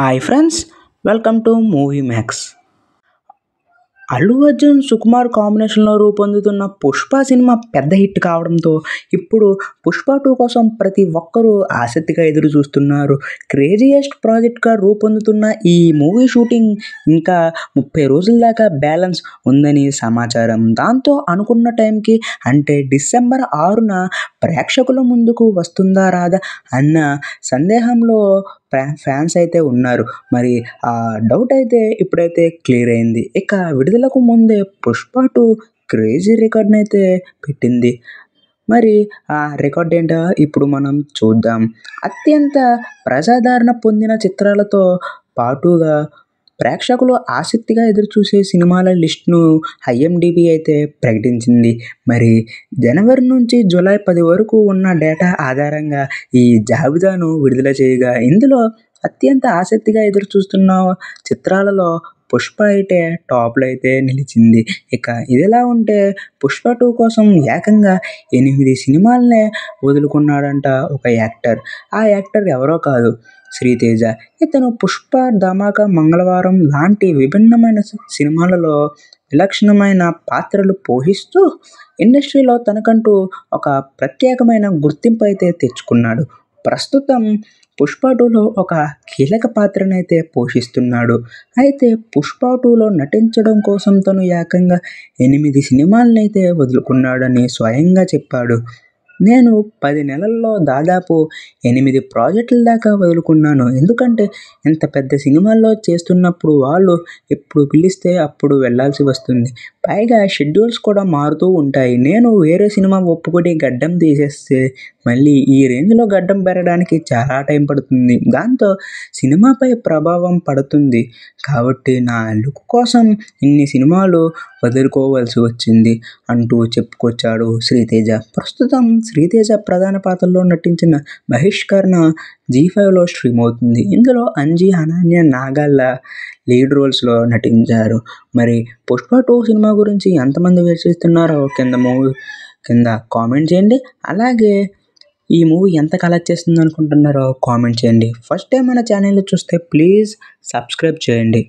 Hi friends, welcome to movie max. Allu Arjun Sukumar కాంబినేషన్లో రూపొందుతున్న Pushpa cinema పెద్ద హిట్ కావడంతో ఇప్పుడు పుష్ప 2 కోసం ప్రతి ఒక్కరూ ఆసక్తిగా ఎదురు చూస్తున్నారు. క్రేజియెస్ట్ ప్రాజెక్ట్గా రూపొందుతున్న ఈ మూవీ షూటింగ్ ఇంకా 30 రోజుల దాకా బ్యాలెన్స్ ఉందని సమాచారం. దాంతో అనుకున్న టైంకి అంటే డిసెంబర్ 6న ప్రేక్షకుల ముందుకు వస్తుందా రాదా అన్న సందేహంలో ఫ్యాన్స్ అయితే ఉన్నారు. మరి ఆ డౌట్ అయితే ఇప్పుడైతే క్లియర్ అయింది. ఇక విడుదలకు ముందే పుష్ప 2 క్రేజీ రికార్డ్ని అయితే పెట్టింది. మరి ఆ రికార్డ్ ఏంటో ఇప్పుడు మనం చూద్దాం. అత్యంత ప్రజాదరణ పొందిన చిత్రాలతో పాటుగా ప్రేక్షకులు ఆసక్తిగా ఎదురుచూసే సినిమాల లిస్టును ఐఎండిబి అయితే ప్రకటించింది. మరి జనవరి నుంచి జూలై 10 వరకు ఉన్న డేటా ఆధారంగా ఈ జాబితాను విడుదల చేయగా ఇందులో అత్యంత ఆసక్తిగా ఎదురుచూస్తున్న చిత్రాలలో పుష్ప అయితే టాప్లో అయితే నిలిచింది. ఇక ఇదిలా ఉంటే పుష్ప 2 కోసం ఏకంగా 8 సినిమాలనే వదులుకున్నాడంట ఒక యాక్టర్. ఆ యాక్టర్ ఎవరో కాదు, శ్రీతేజ. ఇతను పుష్ప, ధమాకా, మంగళవారం లాంటి విభిన్నమైన సినిమాలలో విలక్షణమైన పాత్రలు పోషిస్తూ ఇండస్ట్రీలో తనకంటూ ఒక ప్రత్యేకమైన గుర్తింపు అయితే తెచ్చుకున్నాడు. ప్రస్తుతం పుష్ప 2లో ఒక కీలక పాత్రనైతే పోషిస్తున్నాడు. అయితే పుష్ప 2లో నటించడం కోసం తను ఏకంగా 8 సినిమాలనైతే వదులుకున్నాడని స్వయంగా చెప్పాడు. నేను 10 నెలల్లో దాదాపు 8 ప్రాజెక్టుల దాకా వదులుకున్నాను. ఎందుకంటే ఇంత పెద్ద సినిమాల్లో చేస్తున్నప్పుడు వాళ్ళు ఎప్పుడు పిలిస్తే అప్పుడు వెళ్ళాల్సి వస్తుంది. పైగా షెడ్యూల్స్ కూడా మారుతూ ఉంటాయి. నేను వేరే సినిమా ఒప్పుకొని గడ్డం తీసేస్తే మళ్ళీ ఈ రేంజ్లో గడ్డం పెరగడానికి చాలా టైం పడుతుంది. దాంతో సినిమాపై ప్రభావం పడుతుంది. కాబట్టి నా లుక్ కోసం ఇన్ని సినిమాలు వదులుకోవాల్సి వచ్చింది అంటూ చెప్పుకొచ్చాడు శ్రీతేజ. ప్రస్తుతం శ్రీతేజ ప్రధాన పాత్రలో నటించిన బహిష్కరణ జీ5లో స్ట్రీమ్ అవుతుంది. ఇందులో అంజీ, అనన్య నాగల్ల లీడ్ రోల్స్లో నటించారు. మరి పుష్ప 2 సినిమా గురించి ఎంతమంది వెయిట్ చేస్తున్నారో కింద కామెంట్ చేయండి. అలాగే ఈ మూవీ ఎంత కలెక్ట్ చేస్తుంది అనుకుంటున్నారో కామెంట్ చేయండి. ఫస్ట్ టైం మన ఛానల్ చూస్తే ప్లీజ్ సబ్స్క్రైబ్ చేయండి.